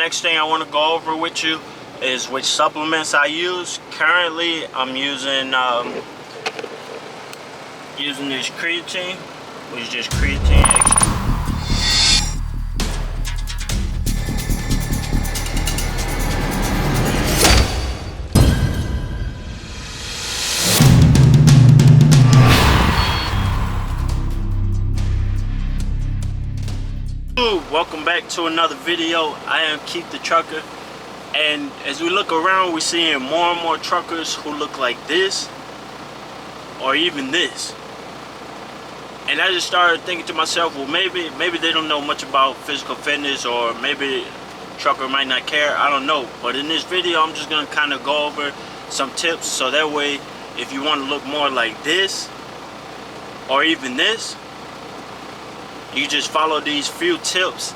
next thing I want to go over with you is which supplements I use. Currently, I'm using this creatine, which is just creatine extra. Welcome back to another video. I am Keith the Trucker, and as we look around, we're seeing more and more truckers who look like this or even this. And I just started thinking to myself, well, maybe they don't know much about physical fitness, or maybe trucker might not care. I don't know. But in this video, I'm just gonna kind of go over some tips, so that way if you want to look more like this or even this, you just follow these few tips,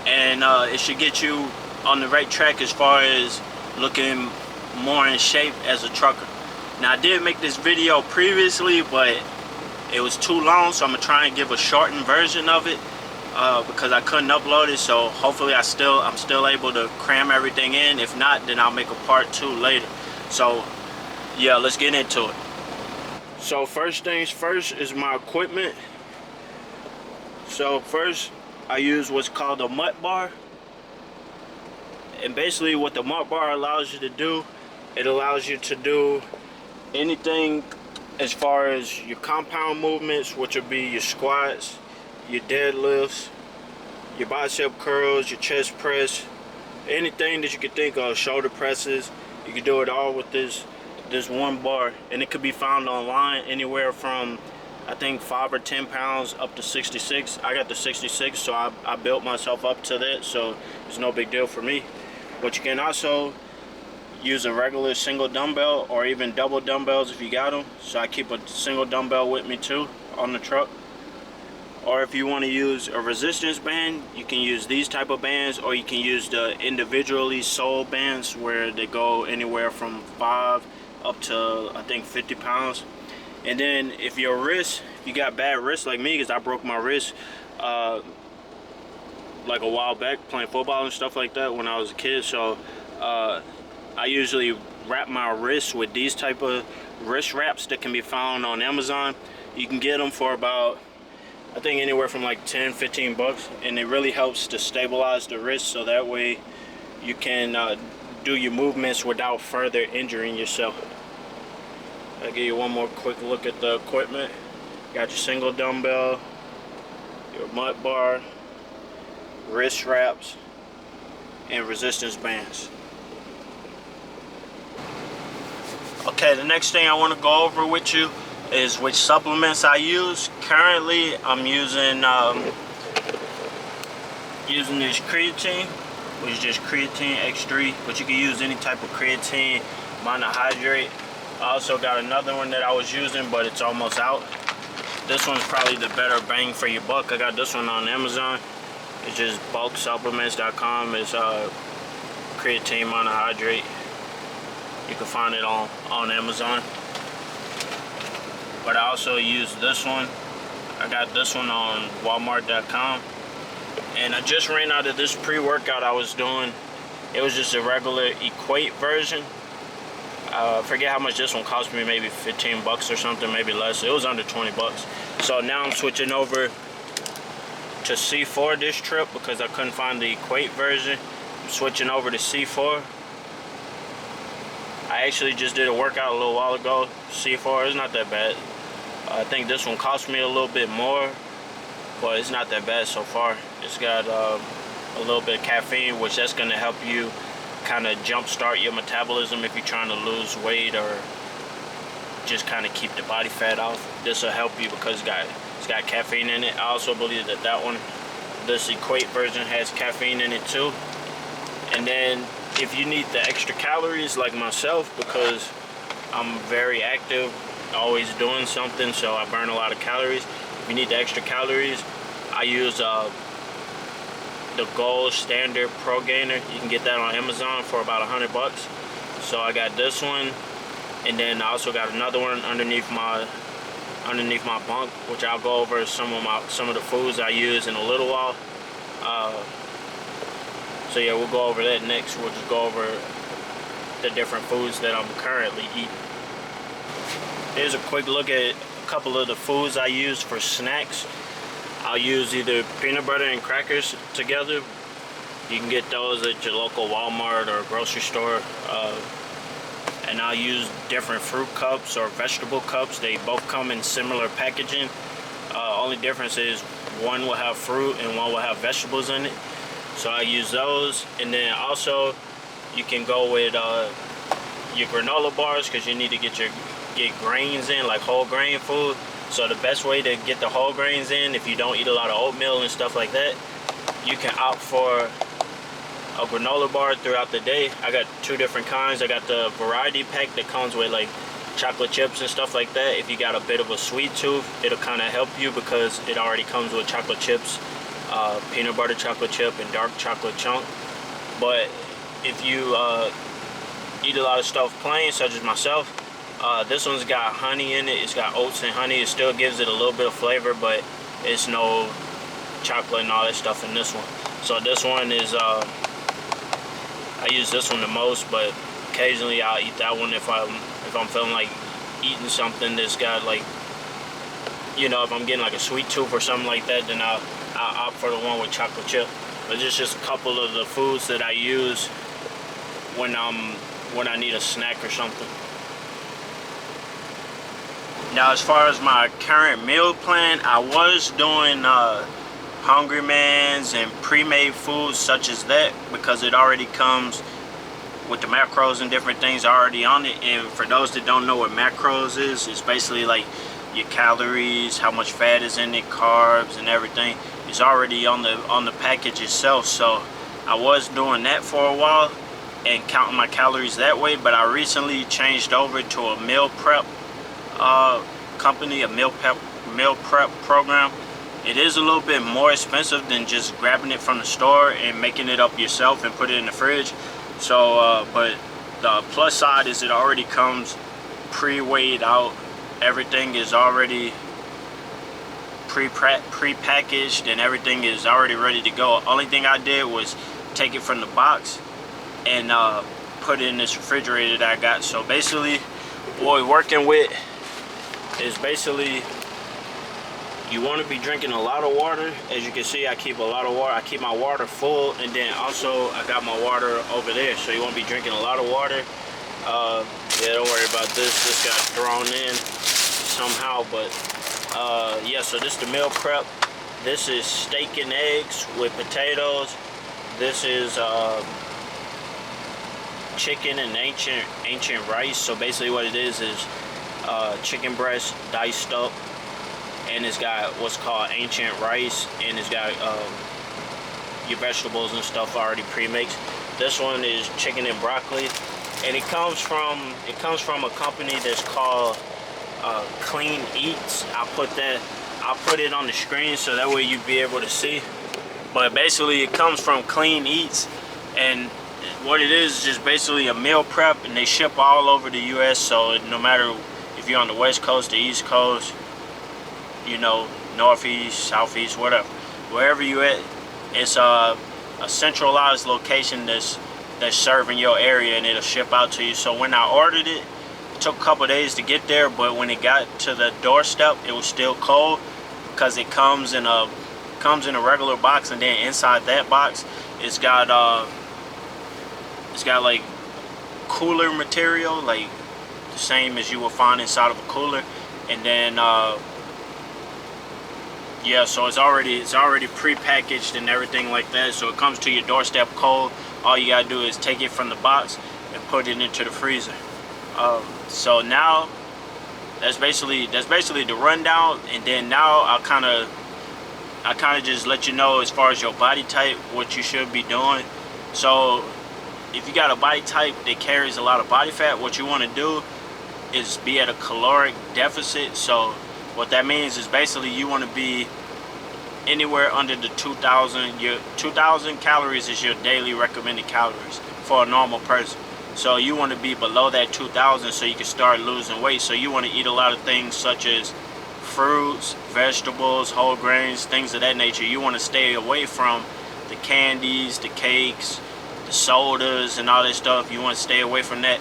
and it should get you on the right track as far as looking more in shape as a trucker. Now, I did make this video previously, but it was too long, so I'm gonna try and give a shortened version of it because I couldn't upload it. So hopefully I'm still able to cram everything in. If not, then I'll make a part 2 later. So yeah, let's get into it. So first things first is my equipment. So first, I use what's called a Mutt bar. And basically what the Mutt bar allows you to do, it allows you to do anything as far as your compound movements, which would be your squats, your deadlifts, your bicep curls, your chest press, anything that you could think of, shoulder presses. You can do it all with this one bar, and it could be found online anywhere from, I think, 5 or 10 pounds up to 66. I got the 66, so I built myself up to that, so it's no big deal for me. But you can also use a regular single dumbbell or even double dumbbells if you got them. So I keep a single dumbbell with me too on the truck. Or if you want to use a resistance band, you can use these type of bands, or you can use the individually sold bands where they go anywhere from 5 up to, I think, 50 pounds. And then if your wrist, if you got bad wrists like me, because I broke my wrist like a while back playing football and stuff like that when I was a kid. So I usually wrap my wrists with these type of wrist wraps that can be found on Amazon. You can get them for about, I think, anywhere from like 10-15 bucks, and it really helps to stabilize the wrist, so that way you can do your movements without further injuring yourself. I'll give you one more quick look at the equipment. Got your single dumbbell, your Mutt bar, wrist wraps, and resistance bands. Okay, the next thing I want to go over with you is which supplements I use. Currently, I'm using this creatine, which is just creatine X3, but you can use any type of creatine monohydrate. I also got another one that I was using, but it's almost out. This one's probably the better bang for your buck. I got this one on Amazon. It's just bulksupplements.com. It's creatine monohydrate. You can find it on Amazon. But I also use this one. I got this one on walmart.com. And I just ran out of this pre-workout I was doing. It was just a regular Equate version. I forget how much this one cost me, maybe 15 bucks or something, maybe less. It was under 20 bucks. So now I'm switching over to C4 this trip because I couldn't find the Equate version. I'm switching over to C4. I actually just did a workout a little while ago. C4 is not that bad. I think this one cost me a little bit more, but it's not that bad so far. It's got a little bit of caffeine, which that's going to help you kind of jumpstart your metabolism if you're trying to lose weight or just kind of keep the body fat off. This will help you because it's got caffeine in it. I also believe that one, this Equate version, has caffeine in it too. And then if you need the extra calories like myself, because I'm very active, always doing something, so I burn a lot of calories. If you need the extra calories, I use the Gold Standard Pro Gainer. You can get that on Amazon for about 100 bucks. So I got this one, and then I also got another one underneath my bunk, which I'll go over some of the foods I use in a little while. So yeah, we'll go over that next. We'll just go over the different foods that I'm currently eating. Here's a quick look at a couple of the foods I use for snacks. I'll use either peanut butter and crackers together. You can get those at your local Walmart or grocery store. And I'll use different fruit cups or vegetable cups. They both come in similar packaging. Only difference is one will have fruit and one will have vegetables in it. So I use those. And then also you can go with your granola bars, because you need to get grains in, like whole grain food. So the best way to get the whole grains in, if you don't eat a lot of oatmeal and stuff like that, you can opt for a granola bar throughout the day. I got two different kinds. I got the variety pack that comes with like chocolate chips and stuff like that. If you got a bit of a sweet tooth, it'll kind of help you because it already comes with chocolate chips, peanut butter chocolate chip and dark chocolate chunk. But if you eat a lot of stuff plain, such as myself, this one's got honey in it. It's got oats and honey. It still gives it a little bit of flavor, but it's no chocolate and all that stuff in this one. So this one is I use this one the most, but occasionally I'll eat that one if I'm feeling like eating something that's got, like, you know, if I'm getting like a sweet tooth or something like that, then I'll opt for the one with chocolate chip. But just a couple of the foods that I use when I need a snack or something. Now, as far as my current meal plan, I was doing Hungry Man's and pre-made foods such as that, because it already comes with the macros and different things already on it. And for those that don't know what macros is, it's basically like your calories, how much fat is in it, carbs and everything. It's already on the package itself. So I was doing that for a while and counting my calories that way, but I recently changed over to a meal prep company, a meal prep program. It is a little bit more expensive than just grabbing it from the store and making it up yourself and put it in the fridge. So but the plus side is it already comes pre-weighed out. Everything is already pre-packaged and everything is already ready to go. Only thing I did was take it from the box and put it in this refrigerator that I got. So basically what we're working with is basically, you want to be drinking a lot of water. As you can see, I keep a lot of water. I keep my water full, and then also I got my water over there. So you want to be drinking a lot of water. Yeah, don't worry about this. This got thrown in somehow, but yeah. So this is the meal prep. This is steak and eggs with potatoes. This is chicken and ancient rice. So basically, what it is chicken breast diced up. And it's got what's called ancient rice, and it's got your vegetables and stuff already pre-mixed. This one is chicken and broccoli, and it comes from a company that's called Clean Eats. I'll put it on the screen so that way you'll be able to see. But basically, it comes from Clean Eats, and what it is just basically a meal prep, and they ship all over the U.S. So no matter if you're on the West Coast, the East Coast, you know, northeast, southeast, whatever, wherever you at, it's a centralized location that's serving your area, and it'll ship out to you. So when I ordered it, it took a couple days to get there, but when it got to the doorstep, it was still cold, because it comes in a regular box, and then inside that box it's got like cooler material, like the same as you will find inside of a cooler. And then yeah, so it's already pre-packaged and everything like that. So it comes to your doorstep cold. All you gotta do is take it from the box and put it into the freezer. So now that's basically the rundown. And then now I kind of just let you know, as far as your body type, what you should be doing. So if you got a body type that carries a lot of body fat, what you want to do is be at a caloric deficit. So what that means is basically you want to be anywhere under the 2,000. Your 2,000 calories is your daily recommended calories for a normal person. So you want to be below that 2,000 so you can start losing weight. So you want to eat a lot of things such as fruits, vegetables, whole grains, things of that nature. You want to stay away from the candies, the cakes, the sodas and all that stuff. You want to stay away from that.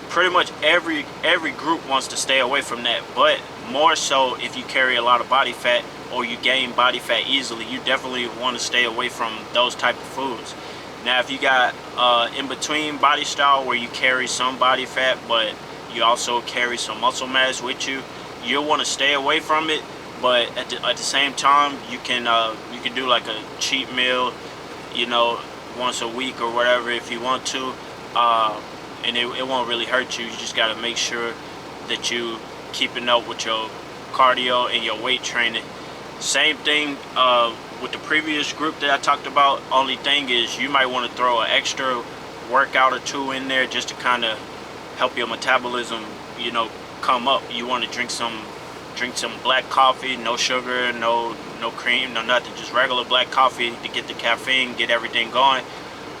Pretty much every group wants to stay away from that, but more so if you carry a lot of body fat or you gain body fat easily, you definitely want to stay away from those type of foods. Now if you got in between body style where you carry some body fat but you also carry some muscle mass with you, you'll want to stay away from it. But at the same time, you can do like a cheat meal, you know, once a week or whatever if you want to, and it won't really hurt you. You just got to make sure that you keeping up with your cardio and your weight training. Same thing with the previous group that I talked about. Only thing is you might want to throw an extra workout or two in there just to kind of help your metabolism, you know, come up. You want to drink some black coffee, no sugar, no cream, no nothing, just regular black coffee to get the caffeine, get everything going.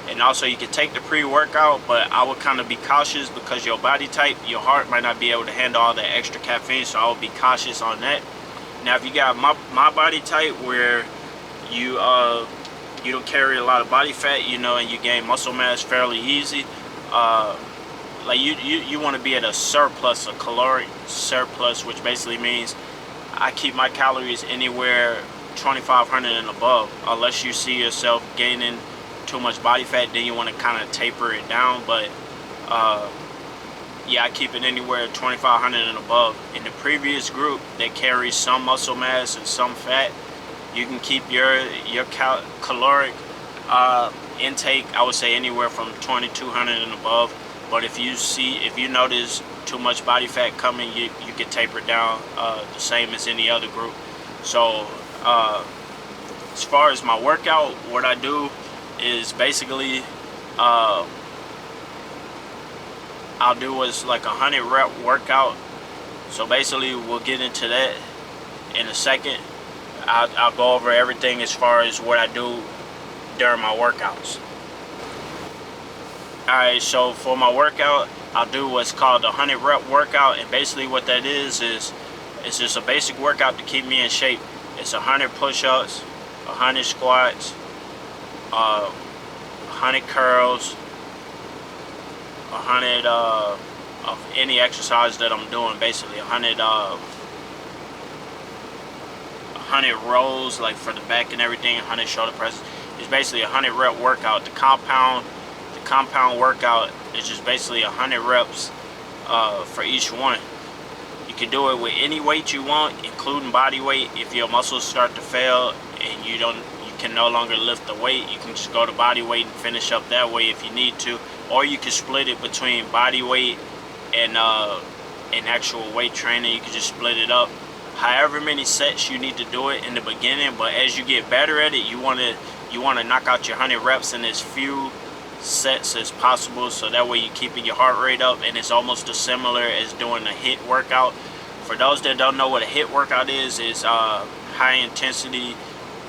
And also you can take the pre-workout, but I would kind of be cautious because your body type, your heart might not be able to handle all the extra caffeine, so I would be cautious on that. Now if you got my body type where you don't carry a lot of body fat, you know, and you gain muscle mass fairly easy, like you want to be at a surplus, a caloric surplus, which basically means I keep my calories anywhere 2,500 and above. Unless you see yourself gaining too much body fat, then you want to kind of taper it down. But yeah, I keep it anywhere 2,500 and above. In the previous group that carries some muscle mass and some fat, you can keep your caloric intake, I would say, anywhere from 2,200 and above. But if you notice too much body fat coming, you can taper it down the same as any other group. So as far as my workout, what I do is basically I'll do is like a 100 rep workout. So basically we'll get into that in a second. I'll go over everything as far as what I do during my workouts. Alright, so for my workout, I'll do what's called a 100 rep workout, and basically what that is it's just a basic workout to keep me in shape. It's 100 push-ups, 100 squats, 100 curls, 100 of any exercise that I'm doing, basically 100 rows, like for the back and everything, 100 shoulder presses. It's basically a 100 rep workout. The compound workout is just basically 100 reps for each one. You can do it with any weight you want, including body weight. If your muscles start to fail and you can no longer lift the weight, you can just go to body weight and finish up that way if you need to. Or you can split it between body weight and actual weight training. You can just split it up however many sets you need to do it in the beginning. But as you get better at it, you want to knock out your 100 reps in as few sets as possible, so that way you're keeping your heart rate up, and it's almost as similar as doing a HIIT workout. For those that don't know what a HIIT workout is high intensity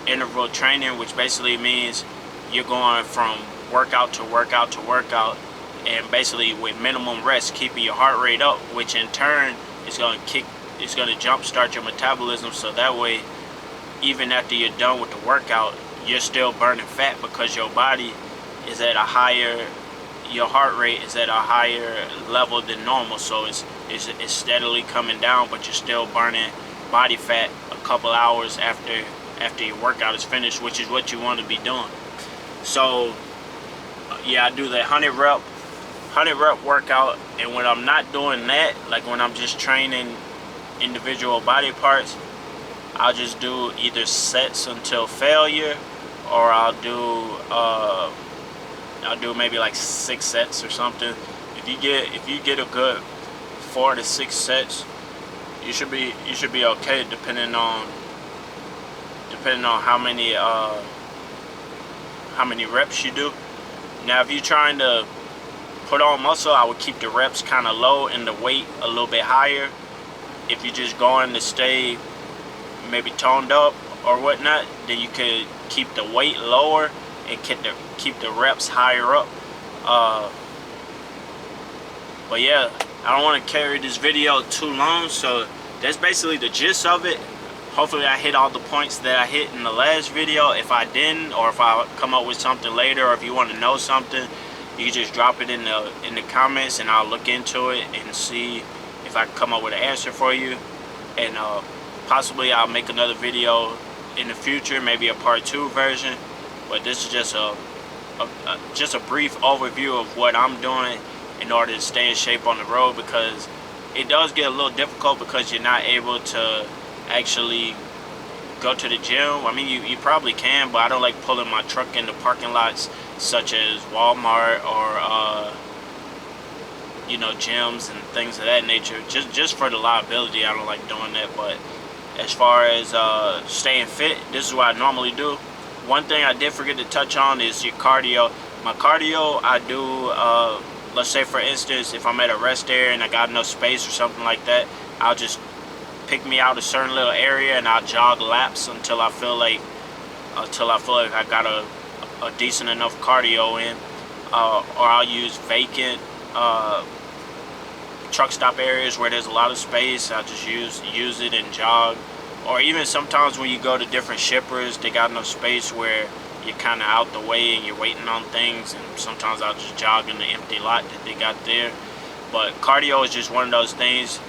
interval training, which basically means you're going from workout to workout to workout, and basically with minimum rest, keeping your heart rate up, which in turn is going to jump start your metabolism, so that way even after you're done with the workout, you're still burning fat because your body is at a higher, your heart rate is at a higher level than normal, so it's steadily coming down, but you're still burning body fat a couple hours after your workout is finished, which is what you want to be doing. So yeah, I do the 100 rep workout, and when I'm not doing that, like when I'm just training individual body parts, I'll just do either sets until failure, or I'll do maybe like 6 sets or something. If you get a good 4 to 6 sets, you should be okay, depending on how many reps you do. Now if you're trying to put on muscle, I would keep the reps kind of low and the weight a little bit higher. If you're just going to stay maybe toned up or whatnot, then you could keep the weight lower and keep the reps higher up. But yeah, I don't want to carry this video too long, so that's basically the gist of it. hopefully I hit all the points that I hit in the last video. If I didn't, or if I come up with something later, or if you want to know something, you can just drop it in the comments, and I'll look into it and see if I can come up with an answer for you. And possibly I'll make another video in the future, maybe a part 2 version. But this is just a brief overview of what I'm doing in order to stay in shape on the road, because it does get a little difficult because you're not able to actually go to the gym. I mean, you probably can, but I don't like pulling my truck into parking lots such as Walmart or you know, gyms and things of that nature. Just for the liability, I don't like doing that. But as far as staying fit, this is what I normally do. One thing I did forget to touch on is your cardio. My cardio, I do, let's say for instance, if I'm at a rest area and I got enough space or something like that, I'll just pick me out a certain little area and I'll jog laps until I feel like I got a decent enough cardio in. Or I'll use vacant truck stop areas where there's a lot of space. I'll just use it and jog. Or even sometimes when you go to different shippers, they got enough space where you're kind of out the way and you're waiting on things, and sometimes I'll just jog in the empty lot that they got there. But cardio is just one of those things.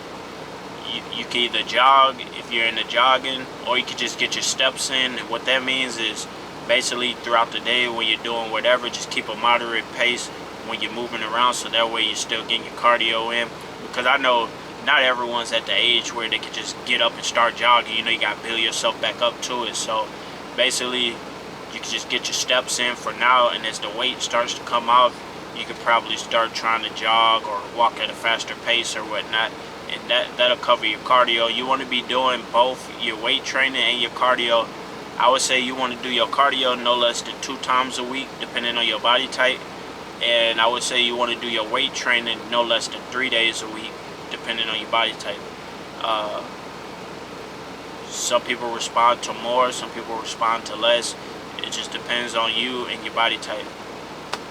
You can either jog if you're into jogging, or you can just get your steps in. And what that means is basically throughout the day when you're doing whatever, just keep a moderate pace when you're moving around, so that way you're still getting your cardio in. Because I know not everyone's at the age where they can just get up and start jogging. You know, you got to build yourself back up to it. So basically you can just get your steps in for now, and as the weight starts to come off, you can probably start trying to jog or walk at a faster pace or whatnot, and that'll cover your cardio. You want to be doing both your weight training and your cardio. I would say you want to do your cardio no less than 2 times a week, depending on your body type. And I would say you want to do your weight training no less than 3 days a week, depending on your body type. Some people respond to more, some people respond to less. It just depends on you and your body type.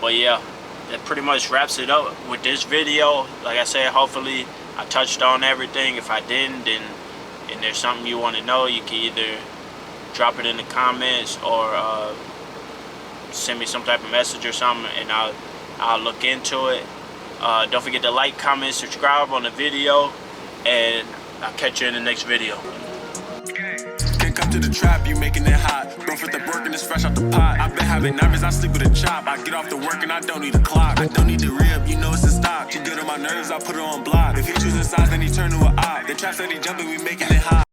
But yeah, that pretty much wraps it up with this video. Like I said, hopefully I touched on everything. If I didn't, and there's something you want to know, you can either drop it in the comments or send me some type of message or something, and I'll look into it. Don't forget to like, comment, subscribe on the video, and I'll catch you in the next video. Can't come to the trap, you making it hot. Don't fit the work and it's fresh out the pot. I've been having nightmares, I sleep with a chop. I get off the work and I don't need a clock. I don't need the rib, you know it's a stop. You get on my nerves, I put it on block. If he choosing sides, then he turn to a op. The trap steady jumping, we making it hot.